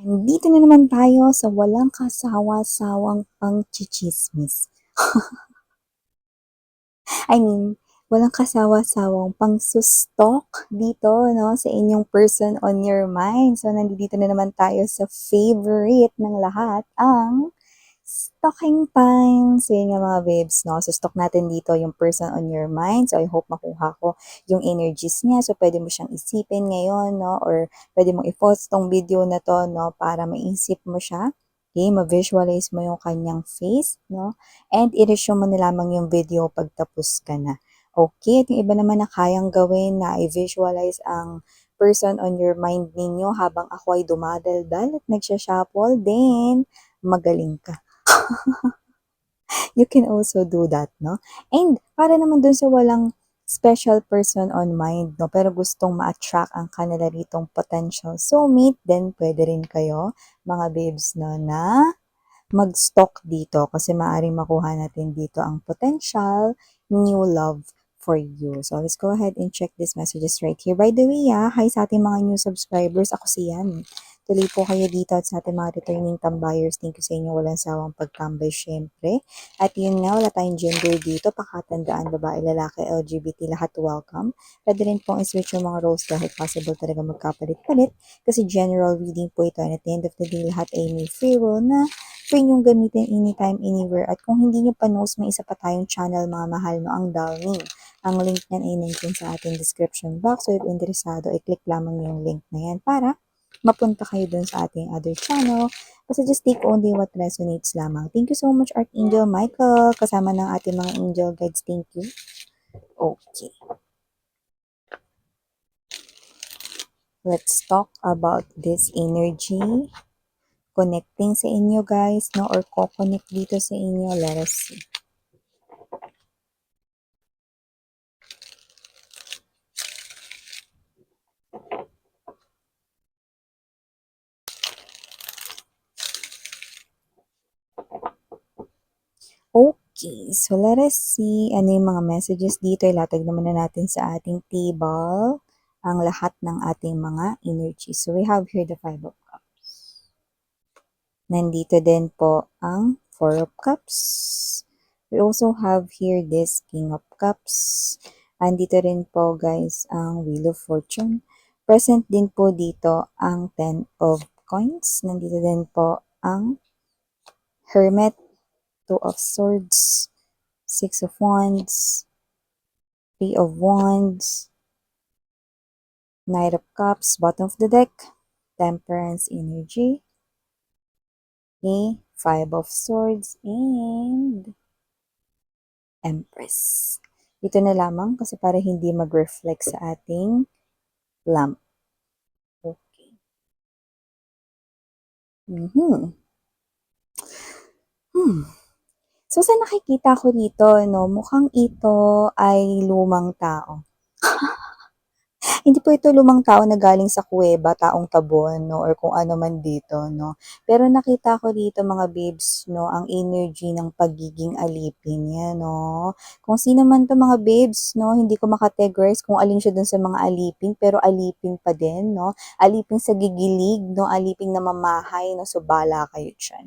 Dito na naman tayo sa walang kasawa-sawang pangchichismis. I mean, walang kasawa-sawang pangsustok dito, no, sa inyong person on your mind. So, nandito na naman tayo sa favorite ng lahat, ang stocking time. So, yun nga mga babes, no? So, stock natin dito yung person on your mind. So, I hope makuha ko yung energies niya. So, pwede mo siyang isipin ngayon, no? Or pwede mong i-post tong video na to, no? Para maisip mo siya. Okay, ma-visualize mo yung kanyang face, no? And i-resume mo na lamang yung video pag tapos ka na. Okay, at yung iba naman na kayang gawin na i-visualize ang person on your mind ninyo habang ako ay dumadaldal at nagsha-shuffle, then magaling ka. You can also do that, no? And para naman dun sa walang special person on mind, no? Pero gustong ma-attract ang kanila ritong potential soulmate, then pwede rin kayo, mga babes, no, na mag-stock dito kasi maaaring makuha natin dito ang potential new love for you. So, let's go ahead and check these messages right here. By the way, hi sa ating mga new subscribers. Ako si Yan. Tuloy po kayo dito at sa ating mga returning tambayers. Thank you sa inyo walang sawang pagtambay syempre. At yun nga, wala tayong gender dito. Pakatandaan, babae, lalaki, LGBT, lahat welcome. Pwede rin pong i-switch yung mga roles dahil possible talaga magkapalit-palit. Kasi general reading po ito. And at the end of the day, lahat ay may free will na free niyong gamitin anytime, anywhere. At kung hindi niyo pa knows, may isa pa tayong channel, mga mahal, no, ang Dalning. Ang link niyan ay nandun sa ating description box. So, if interesado, i-click lamang yung link na yan para mapunta kayo dun sa ating other channel. Basta just take only what resonates lamang. Thank you so much, Archangel Michael. Kasama ng ating mga angel guides. Thank you. Okay. Let's talk about this energy connecting sa inyo, guys, no, or co-connect dito sa inyo. Let us see. Okay, so let us see ano yung mga messages dito. Ilatag naman na natin sa ating table ang lahat ng ating mga energy. So we have here the Five of Cups. Nandito din po ang Four of Cups. We also have here this King of Cups. Andito rin po, guys, ang Wheel of Fortune. Present din po dito ang Ten of Coins. Nandito din po ang Hermit, Two of Swords, Six of Wands, Three of Wands, Knight of Cups, bottom of the deck, Temperance energy, okay, Five of Swords, and Empress. Ito na lamang kasi para hindi mag-reflect sa ating lamp. Okay. Mm-hmm. So, sa nakikita ko dito, no, mukhang ito ay lumang tao. Hindi po ito lumang tao na galing sa kuweba, taong tabon, no, or kung ano man dito, no. Pero nakita ko dito, mga babes, no, ang energy ng pagiging alipin yan, no. Kung sino man to, mga babes, no, hindi ko makategorize kung alin siya dun sa mga alipin, pero alipin pa din, no. Alipin sa gigilig, no, alipin na mamahay, no, so bala kayo dyan.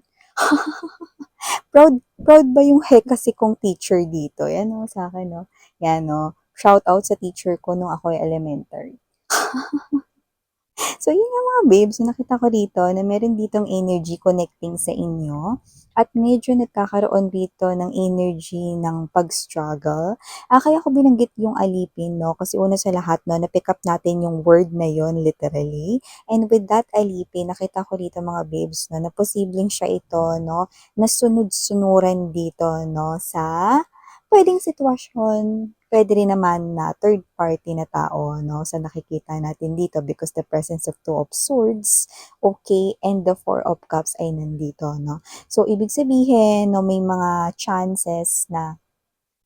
Proud ba yung kasi kong teacher dito? Yan, no, sa akin, no. Yan, no. Shout out sa teacher ko nung ako ay elementary. So, yun nga mga babes, nakita ko dito na meron ditong energy connecting sa inyo at medyo nagkakaroon dito ng energy ng pag-struggle. Kaya ko binanggit yung alipin, no? Kasi una sa lahat, no, na-pick up natin yung word na yon literally. And with that alipin, nakita ko dito mga babes, no, na posibleng siya ito, no, na sunod-sunuran dito, no, sa pwedeng sitwasyon, pwede rin naman na third party na tao, no, sa nakikita natin dito because the presence of Two of Swords, okay, and the Four of Cups ay nandito, no. So, ibig sabihin, no, may mga chances na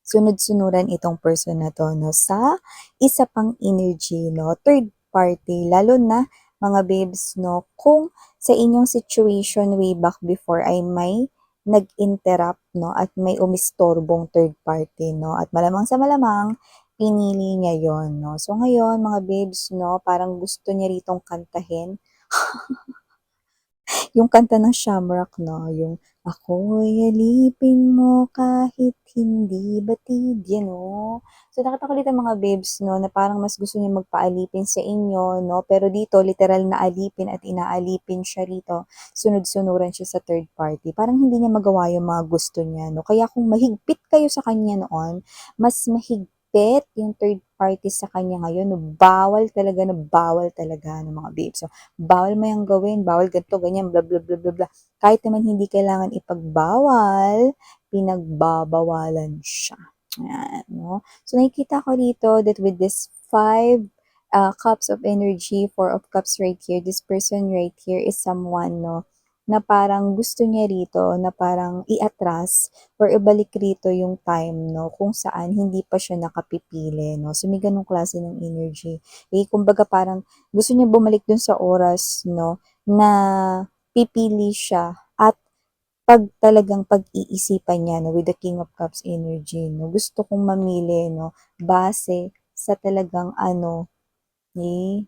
sunod-sunuran itong person na to, no, sa isa pang energy, no, third party, lalo na mga babes, no, kung sa inyong situation way back before ay may nag-interrupt, no, at may umistorbong third party, no, at malamang sa malamang, pinili niya yon, no. So, ngayon, mga babes, no, parang gusto niya ritong kantahin Yung kanta ng Shamrock 'no, yung "Ako'y alipin mo kahit hindi batid", yan 'no. So, nakita ko dito mga babes 'no, na parang mas gusto niya magpaalipin sa inyo 'no, pero dito literal na alipin at inaalipin siya rito, sunod-sunuran siya sa third party. Parang hindi niya magawa yung mga gusto niya 'no, kaya kung mahigpit kayo sa kanya noon, mas mahigpit yung third party sa kanya ngayon 'no, bawal talaga ng mga babes. So, bawal mo yang gawin, bawal ganito, ganyan, bla bla bla bla bla. Kahit naman hindi kailangan ipagbawal, pinagbabawalan siya. Ayan, no? So, nakikita ko dito that with this five cups of energy, four of cups right here, this person right here is someone, no, na parang gusto niya rito, na parang iatras or ibalik rito yung time, no, kung saan hindi pa siya nakapipili, no. So, may ganong klase ng energy. Kumbaga parang gusto niya bumalik dun sa oras, no, na pipili siya at talagang pag-iisipan niya, no, with the King of Cups energy, no, gusto kong mamili, no, base sa talagang ano, eh,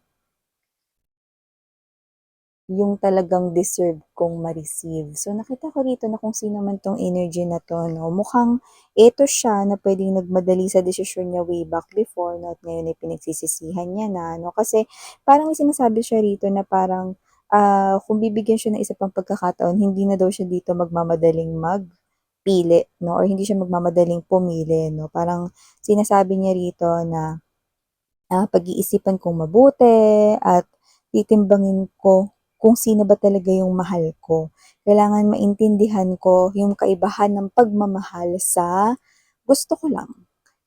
yung talagang deserve kong ma-receive. So, nakita ko rito na kung sino man tong energy na to, no, mukhang eto siya na pwedeng nagmadali sa desisyon niya way back before, no, at ngayon ay pinagsisisihan niya na, no, kasi parang may sinasabi siya rito na parang kung bibigyan siya ng isa pang pagkakataon, hindi na daw siya dito magmamadaling magpili, no, or hindi siya magmamadaling pumili, no. Parang sinasabi niya rito na pag-iisipan kong mabuti at titimbangin ko kung sino ba talaga yung mahal ko. Kailangan maintindihan ko yung kaibahan ng pagmamahal sa gusto ko lang,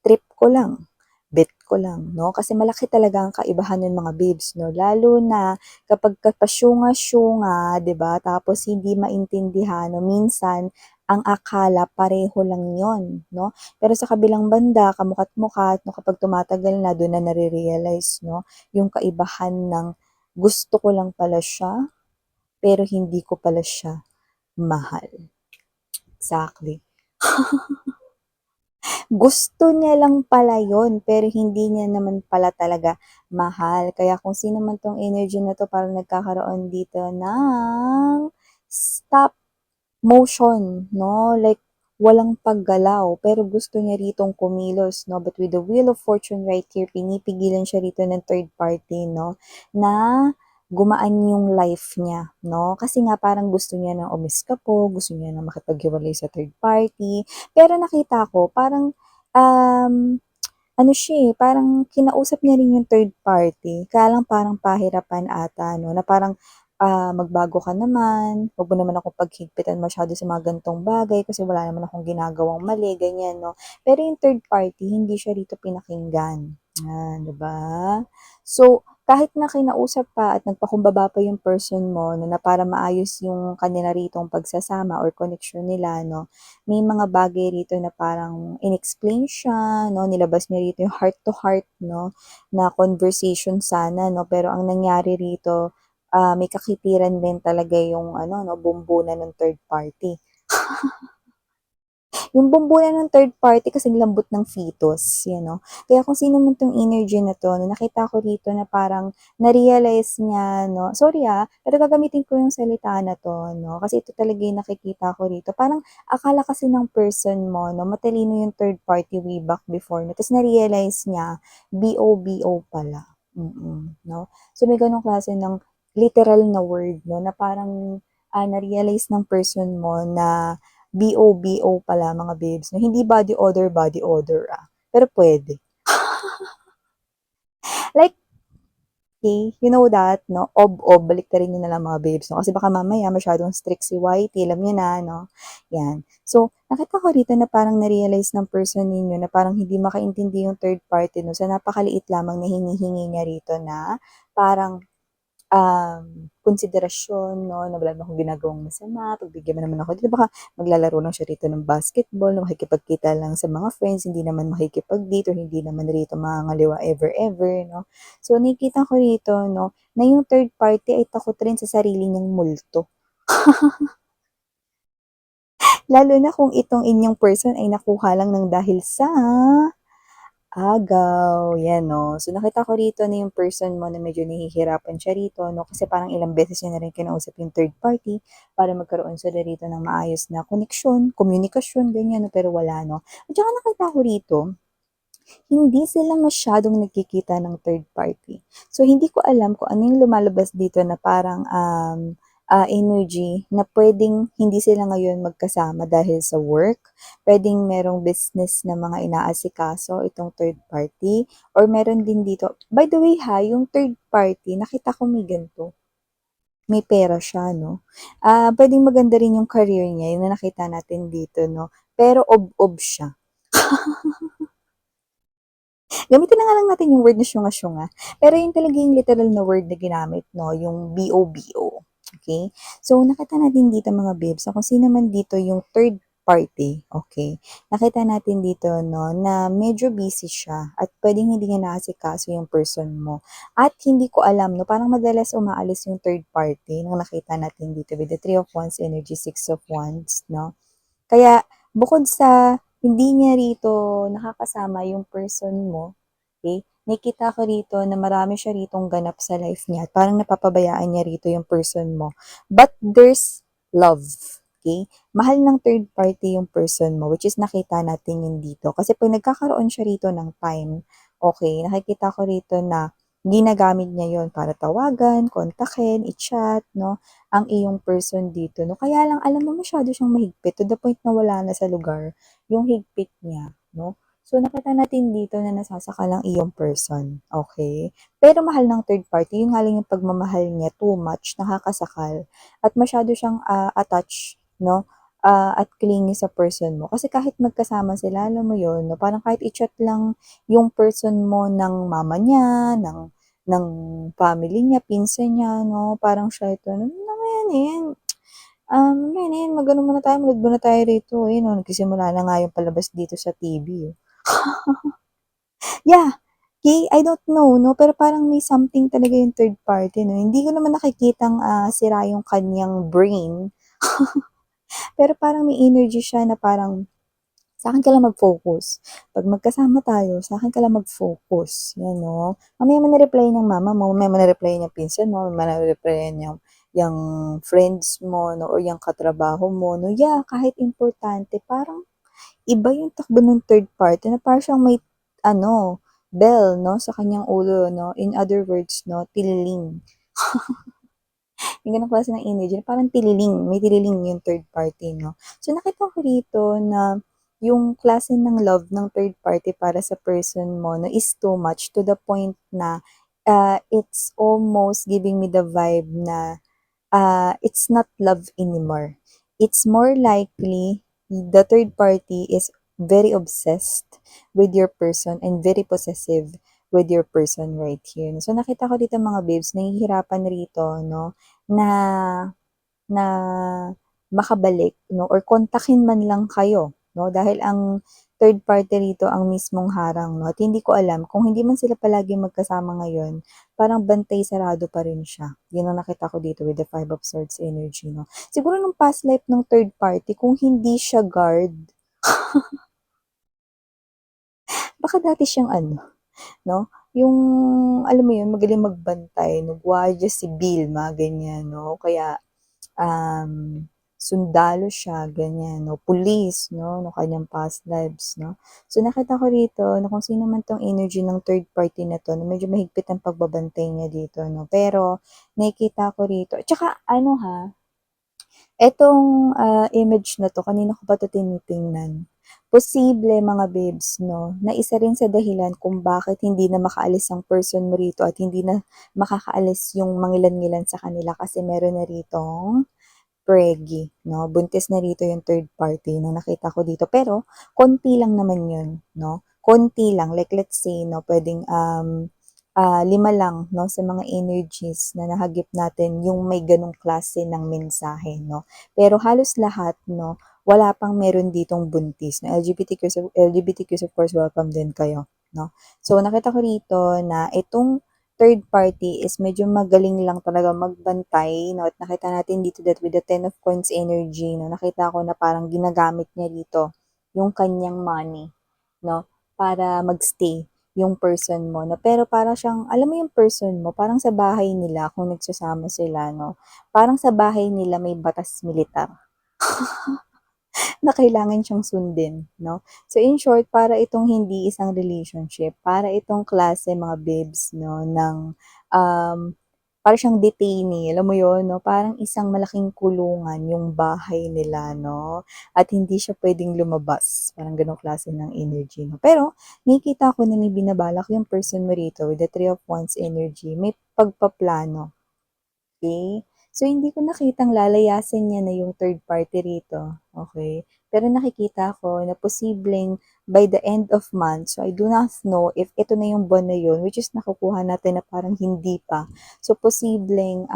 trip ko lang, bet ko lang, no? Kasi malaki talaga ang kaibahan ng mga babes, no? Lalo na kapag kapasyunga-syunga, 'di ba? Tapos hindi maintindihan, no? Minsan ang akala pareho lang 'yon, no? Pero sa kabilang banda, kamukat-mukat, no, kapag tumatagal na, doon na nare-realize, no, yung kaibahan ng gusto ko lang pala siya, pero hindi ko pala siya mahal. Exactly. Gusto niya lang pala yon pero hindi niya naman pala talaga mahal. Kaya kung sino man tong energy na to, parang nagkakaroon dito ng stop motion, no? Like, walang paggalaw, pero gusto niya ritong kumilos, no? But with the Wheel of Fortune right here, pinipigilan siya rito ng third party, no? Na gumaan yung life niya, no? Kasi nga parang gusto niya ng umiskapo, gusto niya na makipaghiwalay sa third party. Pero nakita ko, parang, um, ano siya parang kinausap niya rin yung third party, kaya lang parang pahirapan ata, no? Na parang magbago ka naman, wag mo naman akong paghigpitan masyado sa mga gantong bagay kasi wala naman akong ginagawang mali, ganyan, no? Pero yung third party, hindi siya rito pinakinggan. 'Di ba? So, kahit na kinausap pa at nagpakumbaba pa yung person mo no, na para maayos yung kanila ritong pagsasama or connection nila, no, may mga bagay rito na parang inexplain siya, no, nilabas niya rito yung heart to heart, no, na conversation sana, no, pero ang nangyari rito, may kakitiran din talaga yung ano, no, bumbunan ng third party. Yung bumbunan ng third party kasing lambot ng fetus, you know. Kaya kung sino man 'tong energy na 'to, no, nakita ko rito na parang na-realize niya, no, sorry pero gagamitin ko yung salita na 'to, no, kasi ito talaga yung nakikita ko rito. Parang akala kasi ng person mo, no, matalino yung third party way back before, no, ta's na-realize niya, BO-BO pala. No? So, may gano'ng klase ng literal na word, no, na parang na-realize ng person mo na BO-BO pala mga babes, no? Hindi body odor pero pwede. Like, okay, you know that, no? Ob-ob, baliktarin niyo na lang mga babes, no? Kasi baka mamaya masyadong strict si Whitey, alam niyo na, no? Yan. So, nakita ko rito na parang na-realize ng person ninyo na parang hindi makaintindi yung third party, no? Sa napakaliit lamang na hinihingi niya rito na parang konsiderasyon 'no, na wala naman akong ginagawang masama, pagbigyan mo naman ako dito, baka maglalaro lang siya rito ng basketball, makikipagkita lang sa mga friends, hindi naman makikipag-date or hindi naman rito mangangaliwa ever, 'no. So, nakikita ko rito 'no, na yung third party ay takot rin sa sarili niyang multo. Lalo na kung itong inyong person ay nakuha lang ng dahil sa agaw, yan 'no. So nakita ko rito na yung person mo na medyo nahihirapan siya rito 'no, kasi parang ilang beses niya na rin kinausap yung third party para magkaroon sila rito ng maayos na koneksyon, komunikasyon, ganyan 'no, pero wala 'no. At saka nakita ko rito, hindi sila masyadong nagkikita ng third party. So, hindi ko alam kung ano yung lumalabas dito na parang, energy na puwedeng hindi sila ngayon magkasama dahil sa work, puwedeng merong business na mga inaasikaso itong third party or meron din dito by the way ha, yung third party nakita ko may ganito, may pera siya 'no. Puwedeng maganda rin yung career niya, yun na nakita natin dito 'no, pero ob-ob siya. Gamitin na nga lang natin yung word na syunga-syunga. Pero yun talaga yung literal na word na ginamit 'no, yung B-O-B-O, okey? So, nakita natin dito mga bibs na kung sino man dito yung third party, okey? Nakita natin dito 'no, na medyo busy siya at puwedeng hindi niya naasikaso yung person mo. At hindi ko alam 'no, parang madalas umaalis yung third party nung nakita natin dito with the Three of Wands energy, Six of Wands 'no. Kaya bukod sa hindi niya rito nakakasama yung person mo, okey, nakikita ko rito na marami siya ritong ganap sa life niya at parang napapabayaan niya rito yung person mo. But there's love, okey? Mahal ng third party yung person mo, which is nakita natin yun dito. Kasi 'pag nagkakaroon siya rito ng time, okey, nakikita ko rito na ginagamit niya yun para tawagan, kontakin, i-chat 'no, ang iyong person dito 'no. Kaya lang alam mo masyado siyang mahigpit to the point na wala na sa lugar yung higpit niya 'no. So, nakita natin dito na nasasakal ang iyong person, okay. Pero mahal ng third party, yun nga lang yung pagmamahal niya too much, nakakasakal at masyado siyang, attached 'no, at clingy sa person mo. Kasi kahit magkasama sila, alam mo yun 'no, parang kahit i-chat lang yung person mo ng mama niya, ng family niya, pinsan niya 'no, parang siya ito, "Ano naman yan, mamaya na yan, mag-ano muna tayo, manood muna tayo rito." Ayun oh, nagsisimula na nga yung palabas dito sa TV, oh. Yeah, I don't know 'no, pero parang may something talaga yung third party 'no. Hindi ko naman nakikitang, sira yung kaniyang brain, pero parang may energy siya na parang, "Sa'kin ka lang mag-focus. 'Pag magkasama tayo, sa'kin ka lang mag-focus." 'Yan 'no. Mamaya mo na-replyan yung mama mo, mamaya mo na-replyan yung pinsan mo, mamaya na-replyan yang friends mo 'no, or yang katrabaho mo 'no. Yeah, kahit importante parang iba yung takbo ng third party na parang siyang may ano, bell 'no, sa kanyang ulo 'no. In other words 'no, tililing. Yung gano'ng klase ng energy na parang tililing, may tililing yung third party 'no. So nakita ko rito na yung klase ng love ng third party para sa person mo 'no is too much to the point na, it's almost giving me the vibe na it's not love anymore. It's more likely the third party is very obsessed with your person and very possessive with your person right here. So nakita ko dito mga babes, nahihirapan rito, no, na na makabalik 'no or kontakin man lang kayo 'no, dahil ang third party rito ang mismong harang 'no at hindi ko alam kung hindi man sila palaging magkasama ngayon, parang bantay sarado pa rin siya. 'Yun ang nakita ko dito with the Five of Swords energy 'no. Siguro nung past life ng third party kung hindi siya guard, baka dati siyang ano 'no, yung alam mo 'yun, magaling magbantay 'no, gwardiya sibil mga ganyan 'no, kaya sundalo siya ganyan 'no, pulis 'no, nung kanyang past lives 'no. So nakita ko rito na kung sino man 'tong energy ng third party na 'to na medyo mahigpit ang pagbabantay niya dito 'no, pero nakikita ko rito at saka ano ha, etong, image na 'to kanina ko pa 'to tinitingnan. Posible mga babes 'no, na isa rin sa dahilan kung bakit hindi na makaalis ang person mo rito at hindi na makakaalis yung mangilan-ngilan sa kanila kasi meron na ritong preggy 'no, buntis na rito yung third party na nakita ko dito. Pero konti lang naman yun 'no, konti lang. Like let's say 'no, puwedeng, 5 lang 'no, sa mga energies na nahagip natin yung may gano'ng klase ng mensahe 'no. Pero halos lahat 'no, wala pang meron ditong buntis na LGBTQs of course welcome din kayo 'no. So nakita ko rito na itong third party is medyo magaling lang talaga magbantay 'no, at nakita natin dito that with the Ten of Coins energy 'no, nakita ko na parang ginagamit niya dito yung kanyang money 'no, para magstay yung person mo, no? Pero para siyang, alam mo yung person mo, parang sa bahay nila, kung nagsasama sila, no? Parang sa bahay nila may batas militar na kailangan siyang sundin, no? So in short, para itong hindi isang relationship, para itong klase mga babes, no, ng para siyang detainee, alam mo yun, no? Parang isang malaking kulungan yung bahay nila, no? At hindi siya pwedeng lumabas. Parang ganong klase ng energy, no? Pero, nakikita ko na may binabalak yung person mo rito with the Three of Wands energy. May pagpaplano. Okay? So, hindi ko nakitang lalayasin niya na yung third party rito. Okay? Pero nakikita ko na posibleng by the end of month, so I do not know if ito na yung buwan na yun, which is nakukuha natin na parang hindi pa. So, posibleng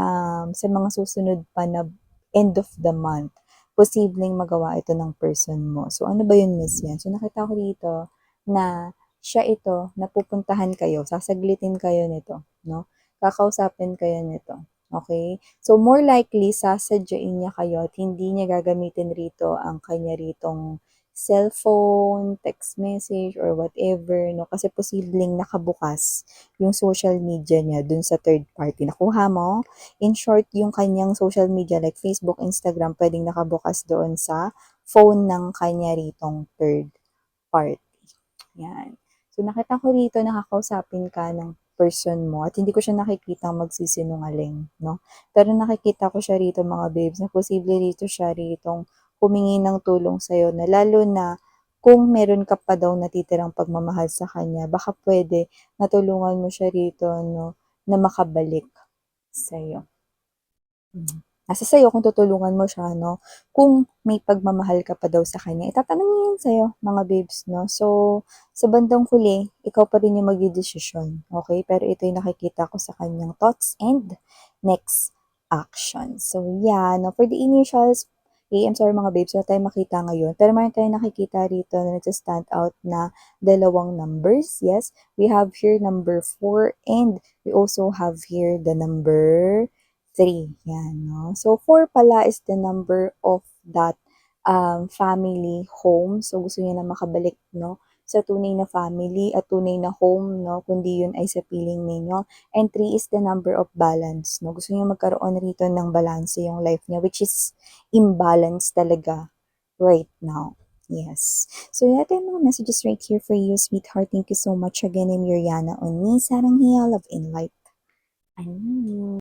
sa mga susunod pa na end of the month, posibleng magawa ito ng person mo. So, ano ba yun, Miss Yan? So, nakita ko dito na siya ito, napupuntahan kayo, sasaglitin kayo nito, no? Kakausapin kayo nito. Okay? So, more likely, sasadyain niya kayo at hindi niya gagamitin rito ang kanya ritong cellphone, text message, or whatever, no? Kasi posibleng nakabukas yung social media niya dun sa third party. Nakuha mo? In short, yung kanyang social media like Facebook, Instagram, pwedeng nakabukas doon sa phone ng kanya ritong third party. Yan. So, nakita ko rito nakakausapin ka ng person mo at hindi ko siya nakikita magsisinungaling, no? Pero nakikita ko siya rito mga babes na posible rito siya ritong humingi ng tulong sa'yo na lalo na kung meron ka pa daw natitirang pagmamahal sa kanya, baka pwede natulungan mo siya rito, no, na makabalik sa'yo. Nasa sa'yo kung tutulungan mo siya, no? Kung may pagmamahal ka pa daw sa kanya, itatanong niya yan sa'yo, mga babes, no? So, sa bandang huli, ikaw pa rin yung magdidesisyon, okay? Pero ito yung nakikita ko sa kanyang thoughts and next action. So, yeah, no? For the initials, I'm sorry mga babes, wala tayong makita ngayon. Pero mayroon tayong nakikita rito na nagsa-stand out na dalawang numbers. Yes, we have here number 4 and we also have here the number 3. Yan, no? So, 4 pala is the number of that family home. So, gusto niya na makabalik, no? Sa tunay na family at tunay na home, no? Kundi yun ay sa piling ninyo. And 3 is the number of balance, no? Gusto niya magkaroon rito ng balance yung life niya, which is imbalance talaga right now. Yes. So, yan yung mga messages right here for you, sweetheart. Thank you so much again. I'm Yuriana on me, Sarang Hiya, Love in Light. I